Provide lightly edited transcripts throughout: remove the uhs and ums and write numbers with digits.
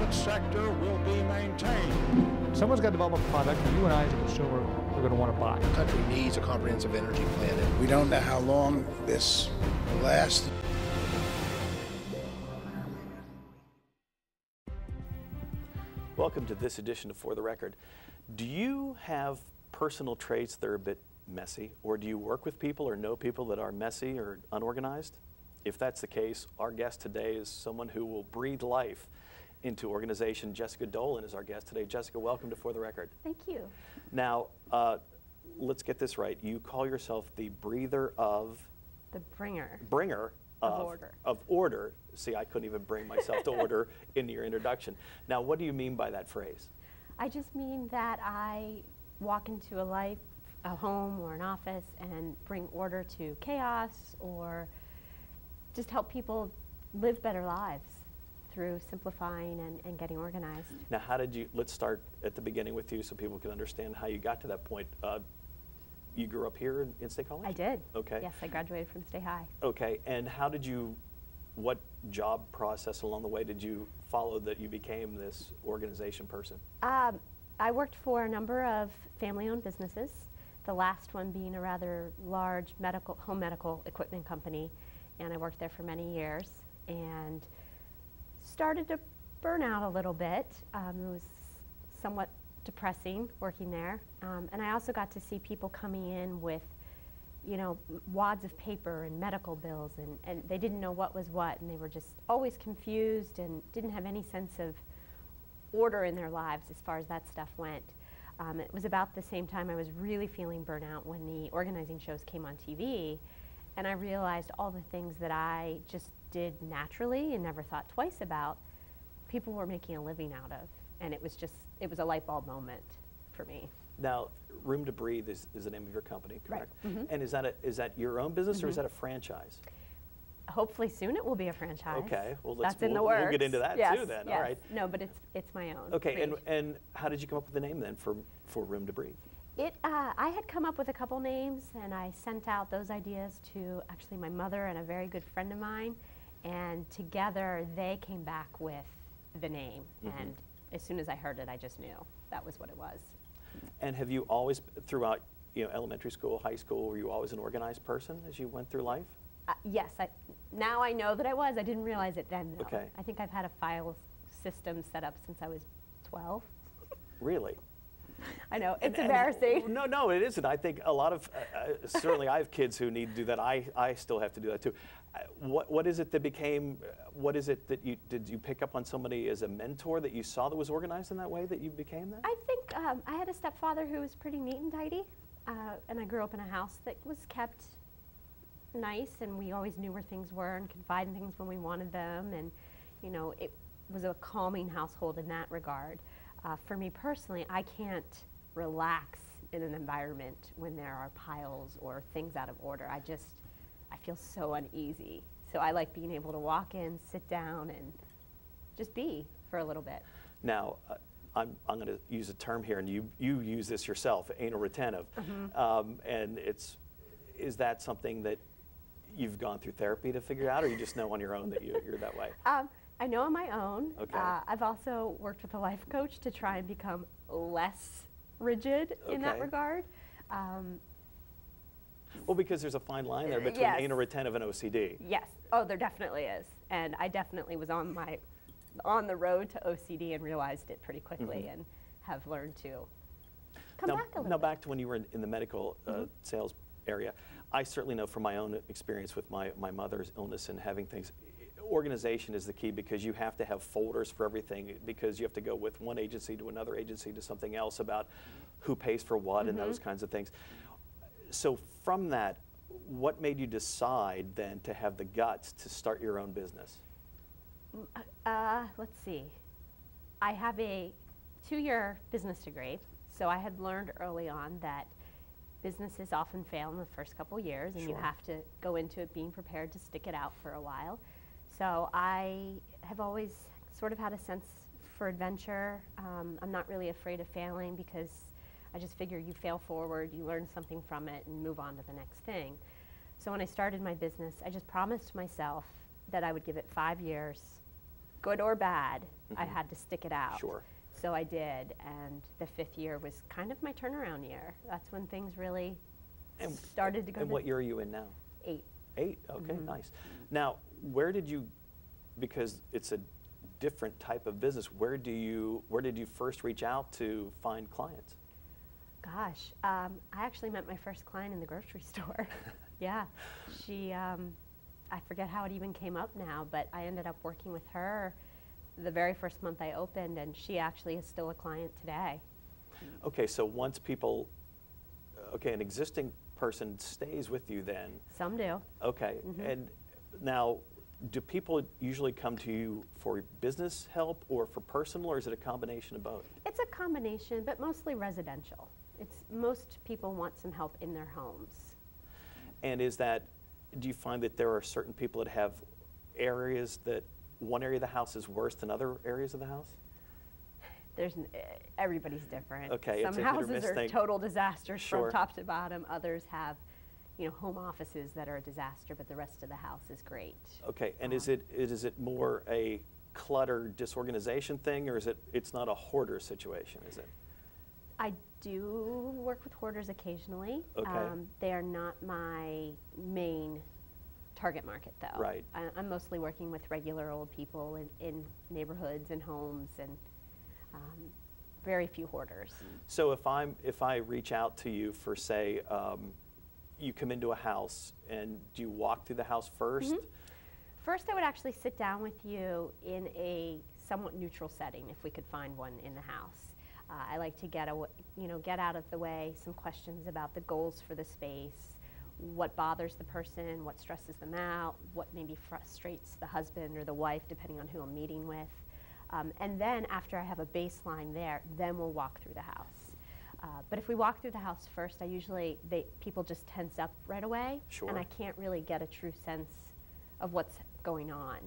private sector will be maintained. Someone's got to develop a product that you and I as a consumer are going to want to buy. The country needs a comprehensive energy plan, and we don't know how long this will last. Welcome to this edition of For the Record. Do you have personal traits that are a bit messy, or do you work with people or know people that are messy or unorganized? If that's the case, our guest today is someone who will breathe life into organization. Jessica Dolan is our guest today. Jessica, welcome to For the Record. Thank you. Now, let's get this right. You call yourself the breather of... The bringer. Bringer of order. Of order. See, I couldn't even bring myself to order in your introduction. Now, what do you mean by that phrase? I just mean that I walk into a life, a home or an office, and bring order to chaos, or just help people live better lives through simplifying and getting organized. Now, how did you, let's start at the beginning with you so people can understand how you got to that point. You grew up here in State College? I did. Okay. Yes, I graduated from State High. Okay, and how did you, what job process along the way did you follow that you became this organization person? I worked for a number of family-owned businesses, the last one being a rather large home medical equipment company, and I worked there for many years and started to burn out a little bit. It was somewhat depressing working there, and I also got to see people coming in with, you know, wads of paper and medical bills, and they didn't know what was what, and they were just always confused and didn't have any sense of order in their lives as far as that stuff went. It was about the same time I was really feeling burnout when the organizing shows came on TV, and I realized all the things that I just did naturally and never thought twice about, people were making a living out of. And it was a light bulb moment for me. Now, Room to Breathe is the name of your company, correct? Right. Mm-hmm. And is that your own business, mm-hmm. or is that a franchise? Hopefully soon it will be a franchise. Okay, well that's in the works. We'll get into that yes, too then. Yes. All right. No, but it's my own. Okay, and how did you come up with the name then for Room to Breathe? I had come up with a couple names, and I sent out those ideas to actually my mother and a very good friend of mine, and together they came back with the name. Mm-hmm. And as soon as I heard it, I just knew that was what it was. And have you always, throughout elementary school, high school, were you always an organized person as you went through life? Yes, now I know that I was. I didn't realize it then, though. Okay. I think I've had a file system set up since I was 12. Really? I know, it's embarrassing. No, it isn't. I think a lot of, certainly I have kids who need to do that. I still have to do that too. What is it that became, what is it that did you pick up on somebody as a mentor that you saw that was organized in that way that you became that? I think I had a stepfather who was pretty neat and tidy, and I grew up in a house that was kept nice, and we always knew where things were and could find things when we wanted them, and it was a calming household in that regard. For me personally, I can't relax in an environment when there are piles or things out of order. I feel so uneasy. So I like being able to walk in, sit down, and just be for a little bit. Now, I'm going to use a term here, and you use this yourself, anal retentive. Mm-hmm. And is that something that you've gone through therapy to figure out, or you just know on your own that you're that way? I know on my own. Okay. I've also worked with a life coach to try and become less rigid in that regard. Well, because there's a fine line there between yes. anal retentive and OCD. Yes. Oh, there definitely is. And I definitely was on the road to OCD and realized it pretty quickly, mm-hmm. and have learned to come back a little Now bit. back to when you were in the medical mm-hmm. sales area. I certainly know from my own experience with my mother's illness and having things, organization is the key, because you have to have folders for everything, because you have to go with one agency to another agency to something else about who pays for what, mm-hmm. and those kinds of things. So from that, what made you decide then to have the guts to start your own business? Let's see. I have a 2-year business degree, so I had learned early on that businesses often fail in the first couple years, and Sure. you have to go into it being prepared to stick it out for a while. So I have always sort of had a sense for adventure. I'm not really afraid of failing, because I just figure you fail forward, you learn something from it, and move on to the next thing. So when I started my business, I just promised myself that I would give it 5 years good or bad, I had to stick it out. Sure. So I did, and the 5th year was kind of my turnaround year. That's when things really started to go. And what year are you in now? 8. 8, okay, nice. Now, where did you, because it's a different type of business, where did you first reach out to find clients? Gosh, I actually met my first client in the grocery store. Yeah, she, I forget how it even came up now, but I ended up working with her the very first month I opened, and she actually is still a client today. Okay, so once people, okay, an existing person stays with you then. Some do. Okay, and now, do people usually come to you for business help or for personal, or is it a combination of both? It's a combination, but mostly residential. Most people want some help in their homes. And do you find that there are certain people that have areas that one area of the house is worse than other areas of the house? Everybody's different. Okay, some it's a hit or houses miss are thing. total disasters Sure. from top to bottom. Others have, home offices that are a disaster, but the rest of the house is great. Okay, and is it more a clutter disorganization thing, or it's not a hoarder situation, is it? I do work with hoarders occasionally. Okay. They are not my main target market, though. Right. I'm mostly working with regular old people in neighborhoods and homes, and very few hoarders. So if I reach out to you for, say, you come into a house, and do you walk through the house first? First, I would actually sit down with you in a somewhat neutral setting, if we could find one in the house. I like to get out of the way some questions about the goals for the space, what bothers the person, what stresses them out, what maybe frustrates the husband or the wife, depending on who I'm meeting with. And then after I have a baseline there, then we'll walk through the house. But if we walk through the house first, people just tense up right away. Sure. And I can't really get a true sense of what's going on.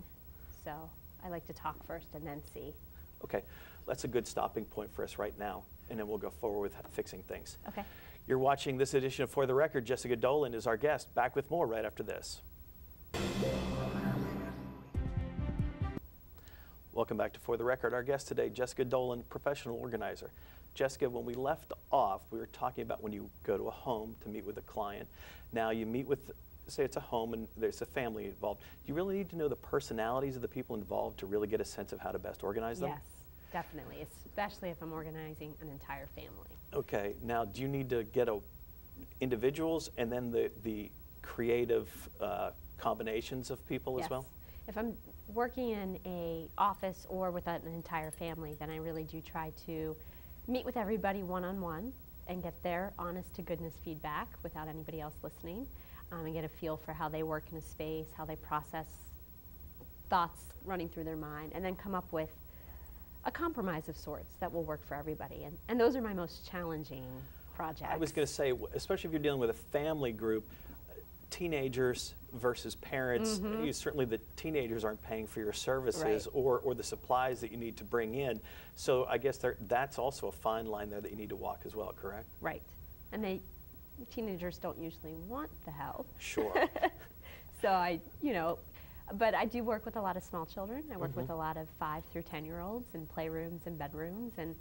So I like to talk first and then see. Okay, that's a good stopping point for us right now, and then we'll go forward with fixing things. Okay. You're watching this edition of For the Record. Jessica Dolan is our guest. Back with more right after this. Welcome back to For the Record. Our guest today, Jessica Dolan, professional organizer. Jessica, when we left off, we were talking about when you go to a home to meet with a client. Now you meet with, say it's a home and there's a family involved. Do you really need to know the personalities of the people involved to really get a sense of how to best organize them? Yes, definitely, especially if I'm organizing an entire family. Okay, now do you need to get individuals and then the creative combinations of people as well? If I'm working in an office or with an entire family, then I really do try to meet with everybody one-on-one and get their honest to goodness feedback without anybody else listening, and get a feel for how they work in a space, how they process thoughts running through their mind, and then come up with a compromise of sorts that will work for everybody. And those are my most challenging projects. I was going to say, especially if you're dealing with a family group, teenagers versus parents, certainly the teenagers aren't paying for your services or the supplies that you need to bring in. So I guess that's also a fine line there that you need to walk as well, correct? Right. And teenagers don't usually want the help. Sure. So but I do work with a lot of small children. I work with a lot of 5 through 10-year-olds in playrooms and bedrooms, and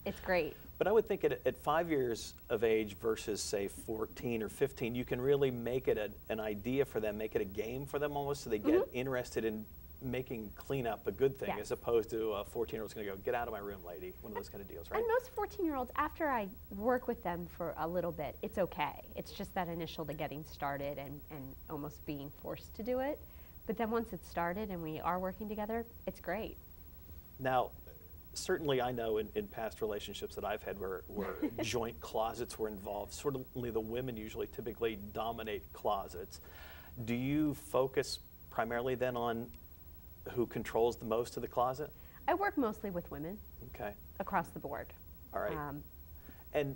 it's great. But I would think at 5 years of age versus, say, 14 or 15, you can really make it an idea for them, make it a game for them almost, so they get interested in making cleanup a good thing, as opposed to a 14-year-old's going to go, get out of my room, lady, one of those kind of deals, right? And most 14-year-olds, after I work with them for a little bit, it's okay. It's just that initial getting started and almost being forced to do it. But then once it's started and we are working together, it's great. Now, certainly I know in past relationships that I've had where joint closets were involved, certainly the women usually typically dominate closets. Do you focus primarily then on who controls the most of the closet? I work mostly with women. Okay. Across the board. All right. And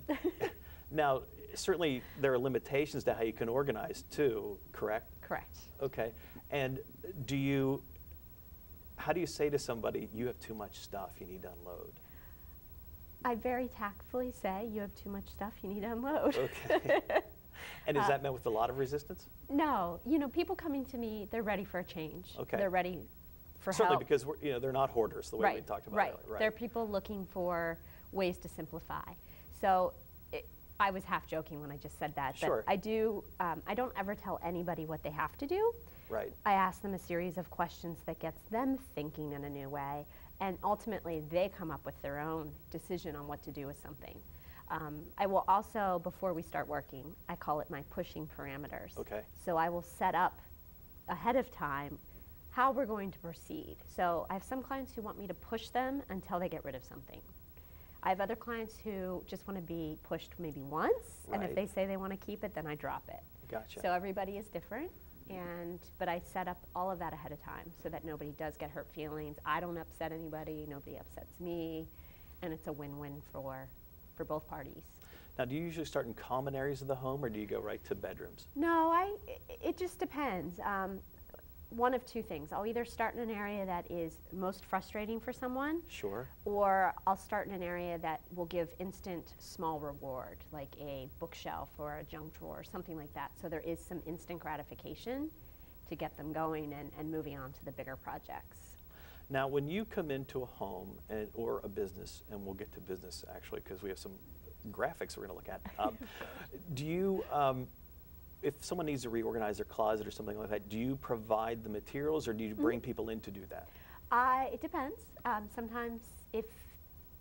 now, certainly there are limitations to how you can organize too, correct? Correct. Okay. And how do you say to somebody, you have too much stuff, you need to unload? I very tactfully say, you have too much stuff, you need to unload. Okay. And is that met with a lot of resistance? No. People coming to me, they're ready for a change. Okay. They're ready for Certainly, help. because they're not hoarders the way we talked about earlier. Right. They're people looking for ways to simplify. So I was half joking when I just said that. Sure. But I don't ever tell anybody what they have to do. Right. I ask them a series of questions that gets them thinking in a new way, and ultimately they come up with their own decision on what to do with something. I will also, before we start working, I call it my pushing parameters. Okay. So I will set up ahead of time how we're going to proceed. So I have some clients who want me to push them until they get rid of something. I have other clients who just want to be pushed maybe once, and if Right. they say they want to keep it, then I drop it. Gotcha. So everybody is different, but I set up all of that ahead of time so that nobody does get hurt feelings. I don't upset anybody, nobody upsets me, and it's a win-win for both parties. Now, do you usually start in common areas of the home, or do you go right to bedrooms? No, it just depends. One of two things. I'll either start in an area that is most frustrating for someone, Sure. or I'll start in an area that will give instant small reward, like a bookshelf or a junk drawer, or something like that. So there is some instant gratification to get them going and moving on to the bigger projects. Now, when you come into a home or a business, and we'll get to business actually because we have some graphics we're going to look at, do you, if someone needs to reorganize their closet or something like that, do you provide the materials, or do you bring people in to do that? It depends. Sometimes if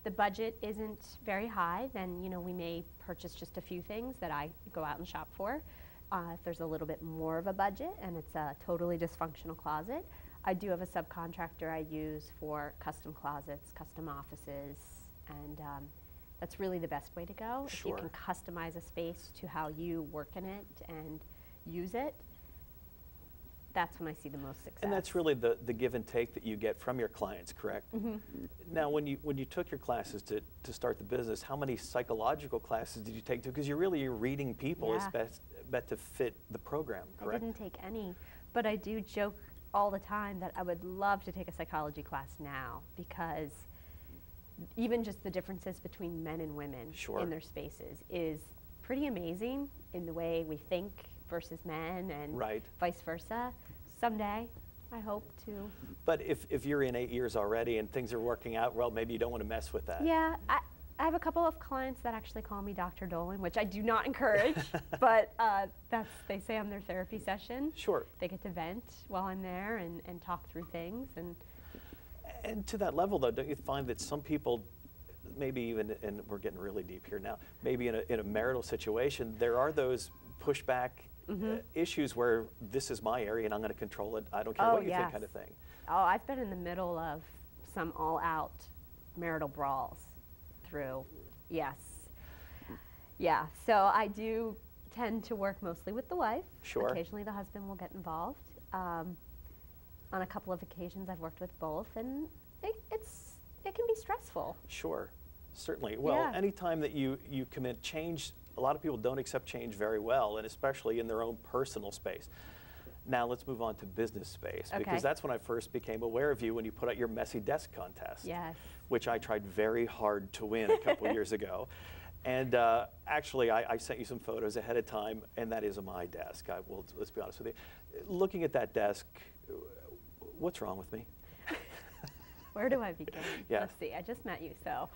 the budget isn't very high, then we may purchase just a few things that I go out and shop for. If there's a little bit more of a budget and it's a totally dysfunctional closet, I do have a subcontractor I use for custom closets, custom offices, and that's really the best way to go. Sure. If you can customize a space to how you work in it and use it, that's when I see the most success. And that's really the give and take that you get from your clients, correct? Mm-hmm. Now, when you took your classes to start the business, how many psychological classes did you take? Because you're reading people as best to fit the program, correct? I didn't take any, but I do joke all the time that I would love to take a psychology class now, because even just the differences between men and women in their spaces is pretty amazing in the way we think versus men, and vice versa. Someday, I hope to. But if you're in 8 years already and things are working out well, maybe you don't want to mess with that. Yeah, I have a couple of clients that actually call me Dr. Dolan, which I do not encourage, but they say I'm their therapy session. Sure. They get to vent while I'm there and talk through things. And to that level, though, don't you find that some people, maybe even, and we're getting really deep here now, maybe in a marital situation, there are those pushback issues where this is my area and I'm going to control it, I don't care what you think kind of thing. Oh, I've been in the middle of some all-out marital brawls through, yeah, so I do tend to work mostly with the wife. Sure. Occasionally the husband will get involved. On a couple of occasions I've worked with both, and it can be stressful. Sure, certainly. Well, anytime that you commit change, a lot of people don't accept change very well, and especially in their own personal space. Now let's move on to business space, because that's when I first became aware of you, when you put out your messy desk contest, which I tried very hard to win a couple years ago. And actually, I sent you some photos ahead of time, and that is my desk. Let's be honest with you. Looking at that desk, what's wrong with me? Where do I begin? Let's see. I just met you, so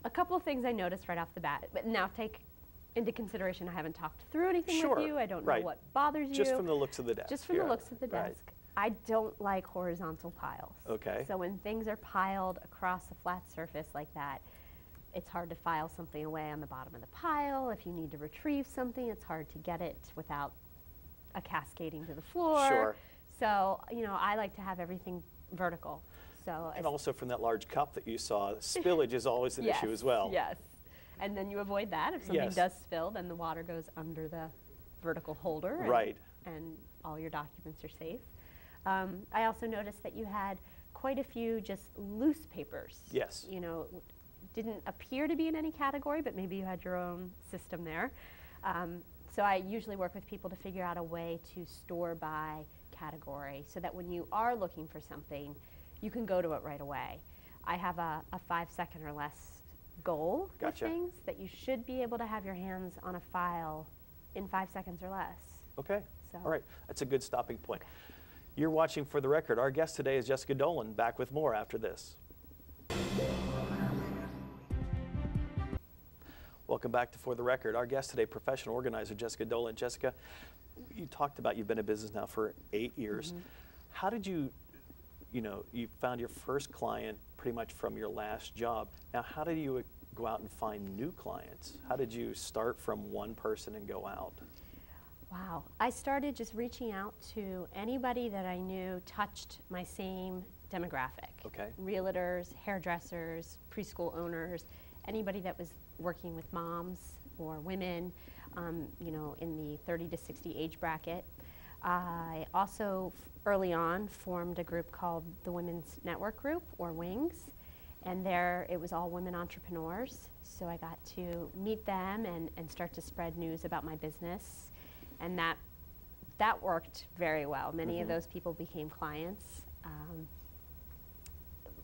a couple of things I noticed right off the bat. But now take into consideration I haven't talked through anything with you. I don't know what bothers you. Just from the looks of the desk. Just from the looks of the desk. I don't like horizontal piles. Okay. So when things are piled across a flat surface like that, it's hard to file something away on the bottom of the pile. If you need to retrieve something, it's hard to get it without a cascading to the floor. Sure. So, I like to have everything vertical. So and also from that large cup that you saw, spillage is always an issue as well. Yes. And then you avoid that. If something does spill, then the water goes under the vertical holder. And all your documents are safe. I also noticed that you had quite a few just loose papers. Yes. Didn't appear to be in any category, but maybe you had your own system there. So I usually work with people to figure out a way to store by category so that when you are looking for something, you can go to it right away. I have a 5-second or less goal with things that you should be able to have your hands on a file in 5 seconds or less. Okay. So. All right. That's a good stopping point. You're watching For the Record. Our guest today is Jessica Dolan. Back with more after this. Welcome back to For the Record. Our guest today, professional organizer Jessica Dolan. Jessica, you talked about you've been in business now for 8 years. How did you found your first client pretty much from your last job. Now, how did you go out and find new clients? How did you start from one person and go out? Wow. I started just reaching out to anybody that I knew touched my same demographic. Okay. Realtors, hairdressers, preschool owners, anybody that was working with moms or women, in the 30 to 60 age bracket. I also, early on, formed a group called the Women's Network Group, or WINGS, and there it was all women entrepreneurs. So I got to meet them and start to spread news about my business. And that worked very well. Many of those people became clients.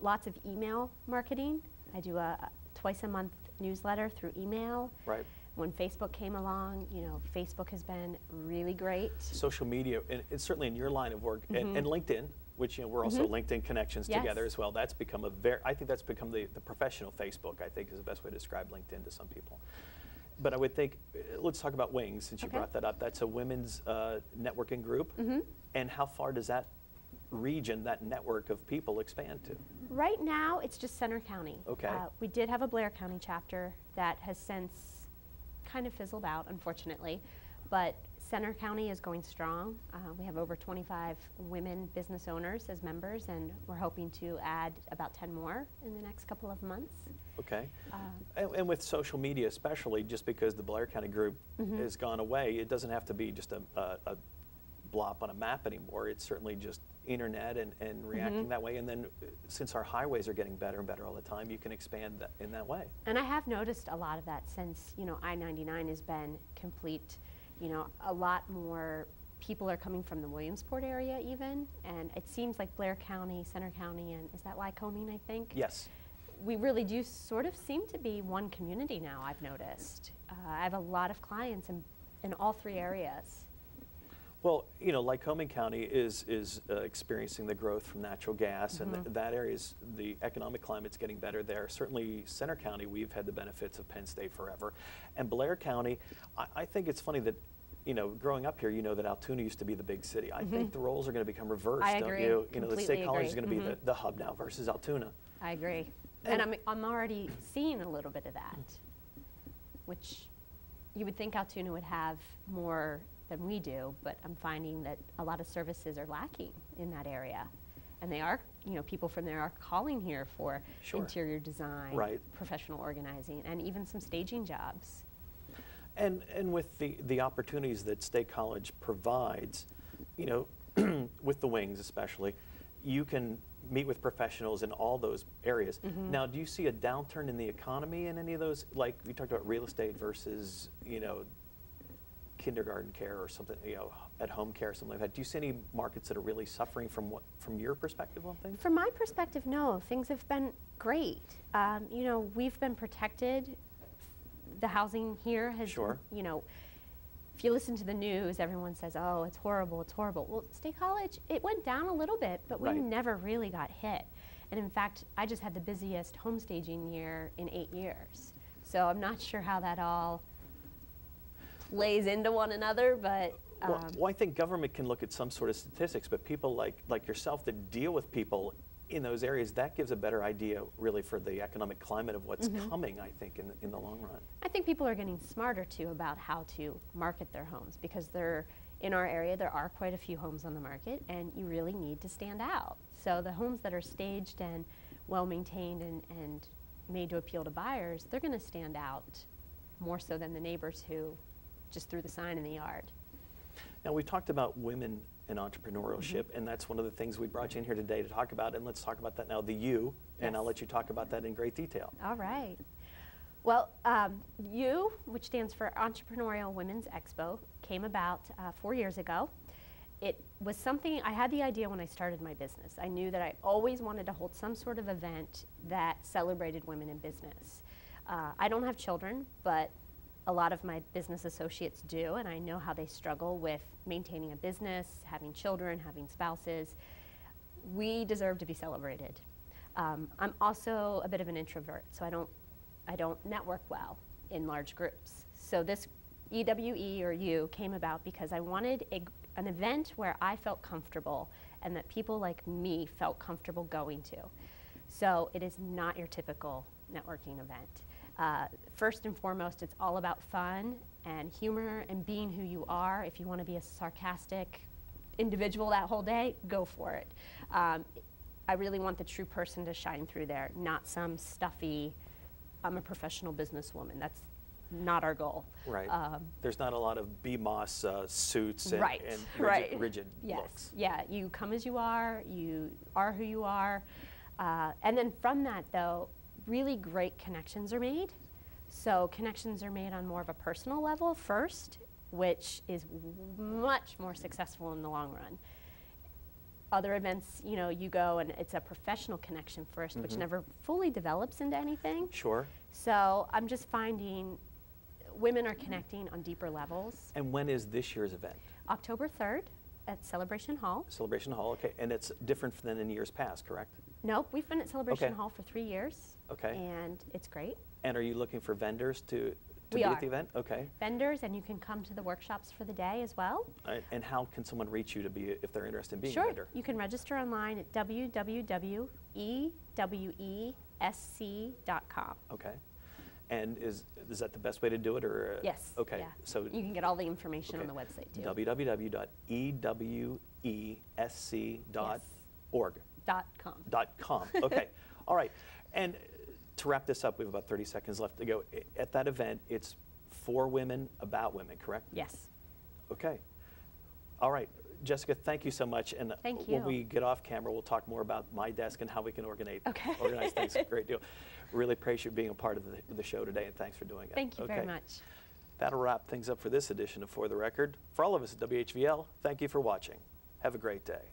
Lots of email marketing. I do a twice a month newsletter through email. Right. When Facebook came along, Facebook has been really great. Social media, and it's certainly in your line of work, and LinkedIn, which we're also LinkedIn connections together as well. That's become I think that's become the professional Facebook, I think is the best way to describe LinkedIn to some people. But I would think, let's talk about WINGS, since you brought that up. That's a women's networking group. And how far does that region, that network of people expand to? Right now, it's just Center County. Okay. We did have a Blair County chapter that has since kind of fizzled out, unfortunately. But Center County is going strong. We have over 25 women business owners as members, and we're hoping to add about 10 more in the next couple of months. Okay. And with social media especially, just because the Blair County group has gone away, it doesn't have to be just a blop on a map anymore. It's certainly just internet and reacting that way. And then since our highways are getting better and better all the time, you can expand that in that way. And I have noticed a lot of that since, I-99 has been complete. A lot more people are coming from the Williamsport area even, and it seems like Blair County, Center County, and is that Lycoming, I think? Yes. We really do sort of seem to be one community now, I've noticed. I have a lot of clients in all three areas. Well, Lycoming County is experiencing the growth from natural gas, and that area's, the economic climate's getting better there. Certainly Center County, we've had the benefits of Penn State forever. And Blair County, I think it's funny that, growing up here, that Altoona used to be the big city. I think the roles are going to become reversed, I don't agree. you? Completely The State College is agree. going to be the hub now versus Altoona. I agree. And I'm already seeing a little bit of that, which you would think Altoona would have more than we do, but I'm finding that a lot of services are lacking in that area. And they are, people from there are calling here for interior design, professional organizing, and even some staging jobs. And with the opportunities that State College provides, with the WINGS especially, you can meet with professionals in all those areas. Now, do you see a downturn in the economy in any of those? Like we talked about real estate versus, kindergarten care or something, at-home care, something like that. Do you see any markets that are really suffering from your perspective on things? From my perspective, no. Things have been great. We've been protected. The housing here has, if you listen to the news, everyone says, oh, it's horrible, it's horrible. Well, State College, it went down a little bit, but we never really got hit. And in fact, I just had the busiest home staging year in 8 years. So I'm not sure how that all plays into one another, but well, I think government can look at some sort of statistics, but people like yourself that deal with people in those areas, that gives a better idea really for the economic climate of what's coming, I think, in the long run. I think people are getting smarter too about how to market their homes, because in our area there are quite a few homes on the market, and you really need to stand out. So the homes that are staged and well maintained and made to appeal to buyers, they're going to stand out more so than the neighbors who just threw the sign in the yard. Now, we talked about women and entrepreneurship, and that's one of the things we brought you in here today to talk about, and let's talk about that now, the U, and I'll let you talk about that in great detail. All right. Well, U, which stands for Entrepreneurial Women's Expo, came about 4 years ago. It was something, I had the idea when I started my business. I knew that I always wanted to hold some sort of event that celebrated women in business. I don't have children, but a lot of my business associates do, and I know how they struggle with maintaining a business, having children, having spouses. We deserve to be celebrated. I'm also a bit of an introvert, so I don't network well in large groups. So this EWE or U came about because I wanted an event where I felt comfortable and that people like me felt comfortable going to. So it is not your typical networking event. First and foremost, it's all about fun and humor and being who you are. If you want to be a sarcastic individual that whole day, go for it. I really want the true person to shine through there, not some stuffy, I'm a professional businesswoman. That's not our goal. Right. There's not a lot of BMOS suits and, right, and rigid yes. looks. Yeah, you come as you are who you are. And then from that, though, really great connections are made. So connections are made on more of a personal level first, which is much more successful in the long run. Other events, you know, you go and it's a professional connection first, which never fully develops into anything. Sure. So I'm just finding women are connecting on deeper levels. And when is this year's event? October 3rd at Celebration Hall. Celebration Hall, okay. And it's different than in years past, correct? Nope, we've been at Celebration Okay. Hall for 3 years. Okay. And it's great. And are you looking for vendors to We be are. at the event? Okay. Vendors, and you can come to the workshops for the day as well. And how can someone reach you to be, if they're interested in being a Sure, vendor? you can register online at www.ewesc.com. Okay. And is that the best way to do it, or? Yes. Okay. Yeah. So you can get all the information okay. on the website too. www.ewesc.org. .com. Okay. All right. And to wrap this up, we have about 30 seconds left to go. At that event, it's for women, about women, correct? Yes. Okay. All right. Jessica, thank you so much. And Thank when you. we get off camera, we'll talk more about my desk and how we can organize things. Great deal. Really appreciate you being a part of the show today, and thanks for doing it. Thank you very much. That'll wrap things up for this edition of For the Record. For all of us at WHVL, thank you for watching. Have a great day.